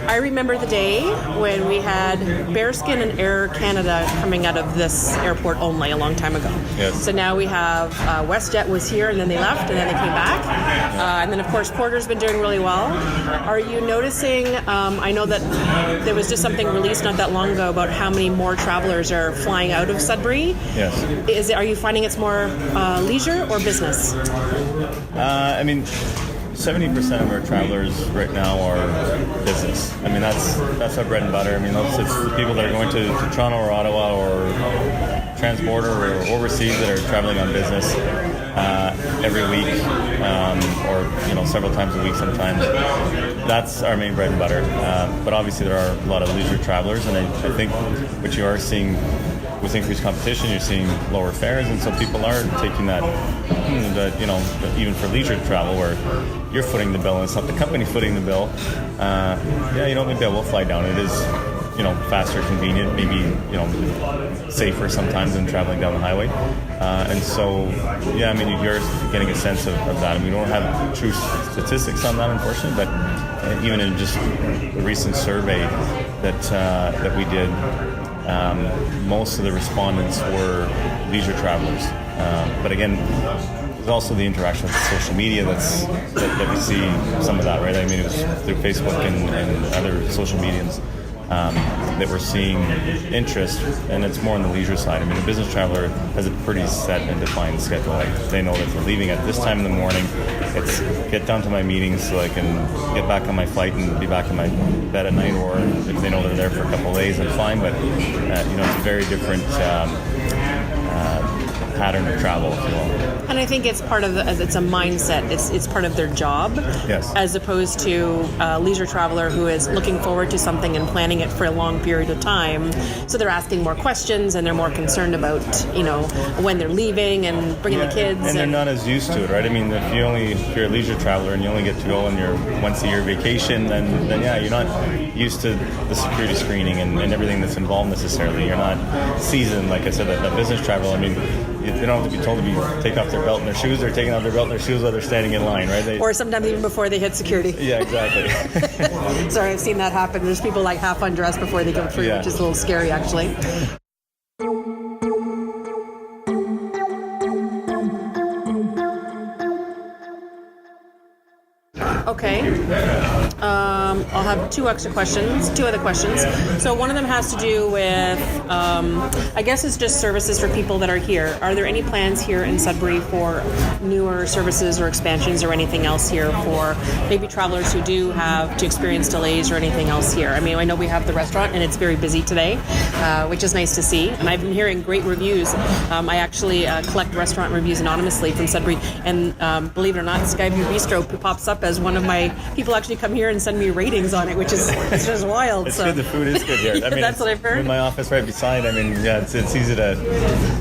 I remember the day when we had Bearskin and Air Canada coming out of this airport only a long time ago. Yes. So now we have WestJet was here and then they left and then they came back. And then, of course, Porter's been doing really well. Are you noticing, I know that there was just something released not that long ago about how many more travelers are flying out of Sudbury. Yes. Are you finding it's more leisure or business? 70% of our travelers right now are business. That's our bread and butter. It's the people that are going to Toronto or Ottawa or transborder or overseas that are traveling on business every week or several times a week sometimes. That's our main bread and butter. But obviously there are a lot of leisure travelers, and I think what you are seeing with increased competition, you're seeing lower fares, and so people are taking that even for leisure travel where you're footing the bill and it's not the company footing the bill. Maybe I will fly down. It is faster, convenient, maybe safer sometimes than traveling down the highway. You're getting a sense of that. We don't have true statistics on that, unfortunately, but even in just a recent survey that we did, most of the respondents were leisure travelers. But again, there's also the interaction with social media that we see some of that, right? It was through Facebook and other social mediums that we're seeing interest, and it's more on the leisure side. The business traveler has a pretty set and defined schedule. They know that they're leaving at this time in the morning. It's get down to my meetings so I can get back on my flight and be back in my bed at night, or if they know they're there for a couple of days, then fine. But it's a very different pattern of travel, if you will. And I think it's part of it's a mindset. It's part of their job, yes, as opposed to a leisure traveler who is looking forward to something and planning it for a long period of time. So they're asking more questions and they're more concerned about when they're leaving and bringing the kids. And they're not as used to it, right? If you're a leisure traveler and you only get to go on your once a year vacation, then you're not used to the security screening and everything that's involved necessarily. You're not seasoned, like I said, that business travel. They don't have to be told to take off their belt and their shoes. They're taking off their belt and their shoes while they're standing in line, right? Or sometimes even before they hit security. Yeah, exactly. Sorry, I've seen that happen. There's people half undressed before they go through, which is a little scary, actually. Okay. I'll have two other questions. So one of them has to do with, I guess it's just services for people that are here. Are there any plans here in Sudbury for newer services or expansions or anything else here for maybe travelers who do have to experience delays or anything else here? I know we have the restaurant and it's very busy today, which is nice to see. And I've been hearing great reviews. I actually collect restaurant reviews anonymously from Sudbury, and believe it or not, Skyview Bistro pops up as one of my people actually come here and send me ratings on it, which is it's just wild. It's good. The food is good here. That's what I've heard. In my office right beside. It's easy to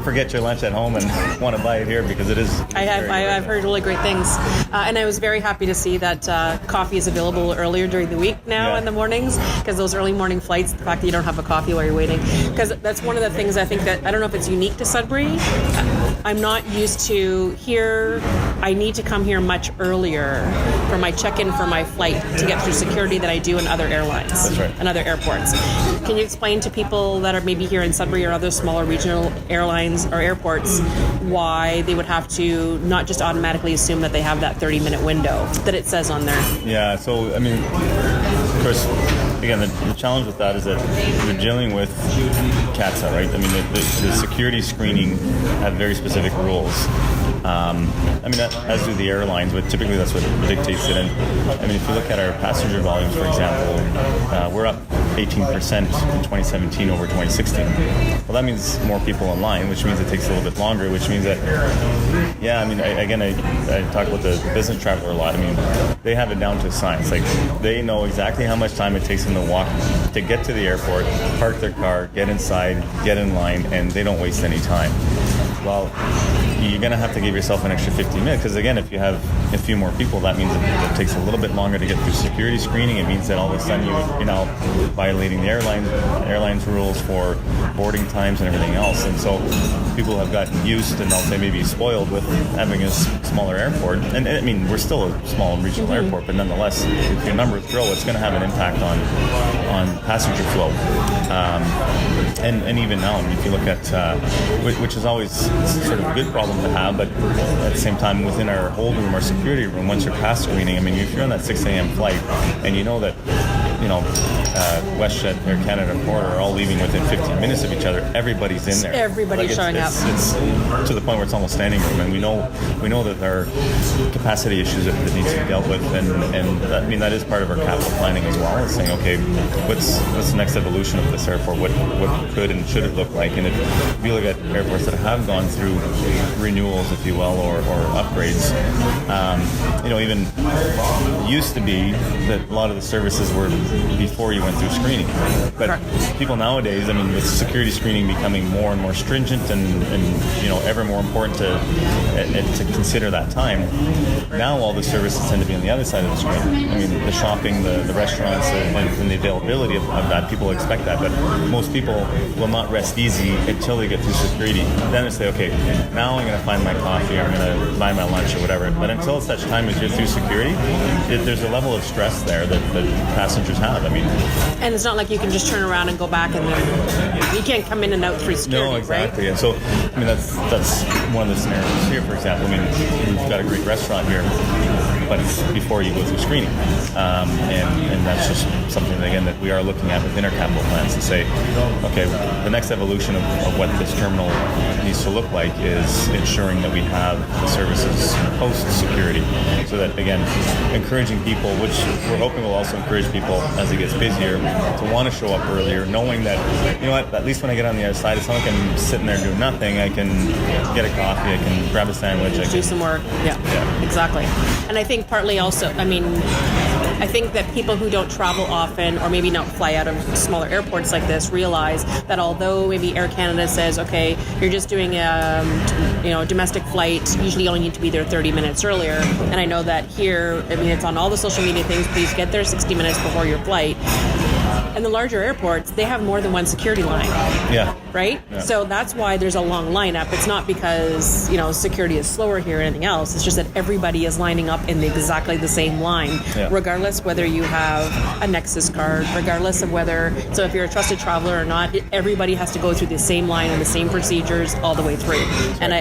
forget your lunch at home and want to buy it here because it is. I've heard really great things, and I was very happy to see that coffee is available earlier during the week now in the mornings, because those early morning flights, the fact that you don't have a coffee while you're waiting, because that's one of the things I think that I don't know if it's unique to Sudbury. I'm not used to here. I need to come here much earlier for my check-in for my flight to get through security that I do in other airlines. That's right. And other airports. Can you explain to people that are maybe here in Sudbury or other smaller regional airlines or airports why they would have to not just automatically assume that they have that 30-minute window that it says on there? Yeah, so, of course, again, the challenge with that is that you're dealing with CATSA, right? The security screening have very specific rules. As do the airlines, but typically that's what dictates it. And if you look at our passenger volumes, for example, we're up 18% in 2017 over 2016. Well, that means more people in line, which means it takes a little bit longer, which means that, I talk about the business traveler a lot. They have it down to a science. They know exactly how much time it takes them to walk to get to the airport, park their car, get inside, get in line, and they don't waste any time. Well, you're going to have to give yourself an extra 15 minutes, because again, if you have a few more people, that means it takes a little bit longer to get through security screening. It means that all of a sudden you're now violating the airlines rules for boarding times and everything else. And so people have gotten used, and I'll say maybe spoiled, with having a smaller airport. And I mean, we're still a small regional airport, but nonetheless, if your numbers grow, it's going to have an impact on passenger flow. And even now, I mean, if you look at, which is always sort of a good problem to have, but at the same time, within our hold room, our security room, once you're past screening, I mean, if you're on that 6 a.m. flight, and you know that, WestJet, Air Canada, and Porter are all leaving within 15 minutes of each other. Everybody's in there. Everybody's showing up. It's to the point where it's almost standing room, and we know that there are capacity issues that need to be dealt with, and that, I mean, that is part of our capital planning as well. Is saying, okay, what's the next evolution of this airport? What could and should it look like? And if you look at airports that have gone through renewals, if you will, or upgrades, even used to be that a lot of the services were before you went through screening. But people nowadays, I mean, with security screening becoming more and more stringent and ever more important to consider that time, now all the services tend to be on the other side of the screen. I mean, the shopping, the restaurants, and the availability of that, people expect that. But most people will not rest easy until they get through security. Then they say, okay, now I'm going to find my coffee, or I'm going to buy my lunch or whatever. But until such time as you're through security, there's a level of stress there that passengers have. I mean, and it's not like you can just turn around and go back, and then you can't come in and out through security. No, exactly. Right? And so, I mean, that's one of the scenarios here. For example, I mean, we've got a great restaurant here, but it's before you go through screening, and that's just something again that we are looking at within our capital plans to say, okay, the next evolution of what this terminal needs to look like is ensuring that we have the services post security, so that again, encouraging people, which we're hoping will also encourage people as it gets busier, to want to show up earlier, knowing that, you know what, at least when I get on the other side, it's not like I'm sitting there doing nothing. I can get a coffee, I can grab a sandwich, I can do some work. Yeah, exactly. And I think partly also, I mean, I think that people who don't travel often, or maybe not fly out of smaller airports like this, realize that although maybe Air Canada says, okay, you're just doing a domestic flight, usually you only need to be there 30 minutes earlier. And I know that here, I mean, it's on all the social media things, please get there 60 minutes before your flight. And the larger airports, they have more than one security line. Yeah. Right? Yeah. So that's why there's a long lineup. It's not because, security is slower here or anything else. It's just that everybody is lining up in exactly the same line, regardless whether you have a Nexus card, regardless of so if you're a trusted traveler or not, everybody has to go through the same line and the same procedures all the way through. And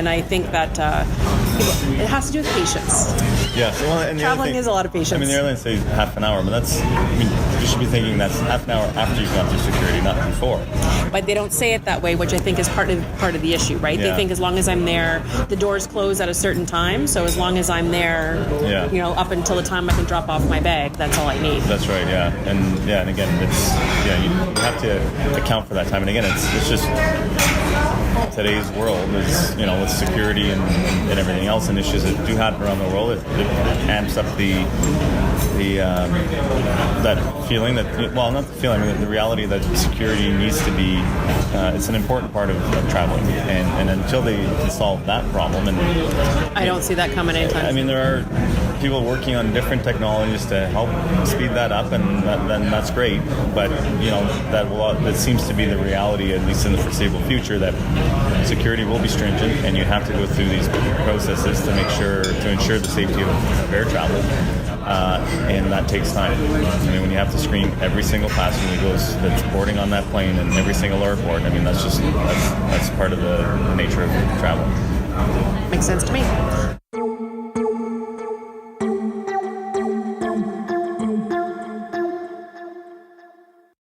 I think that it has to do with patience. Yeah. So, and traveling is a lot of patience. I mean, the airlines say half an hour, but you should be thinking that's half an hour after you've gone through security, not before. But they don't say it that way, which I think is part of the issue, right? Yeah. They think as long as I'm there, the doors close at a certain time, so as long as I'm there, up until the time I can drop off my bag, that's all I need. That's right, yeah. And again, it's you have to account for that time. And again, it's just today's world is, with security and everything else and issues that do happen around the world, it amps up the that feeling that, well, not the feeling, I mean, the reality that security needs to be, it's an important part of traveling. And until they can solve that problem, and I don't see that coming anytime. I mean, there are people working on different technologies to help speed that up, and then that's great. But that seems to be the reality, at least in the foreseeable future, that security will be stringent, and you have to go through these processes to ensure the safety of air travel. And that takes time. I mean, when you have to screen every single passenger that's boarding on that plane and every single airport, I mean, that's part of the nature of travel. Makes sense to me.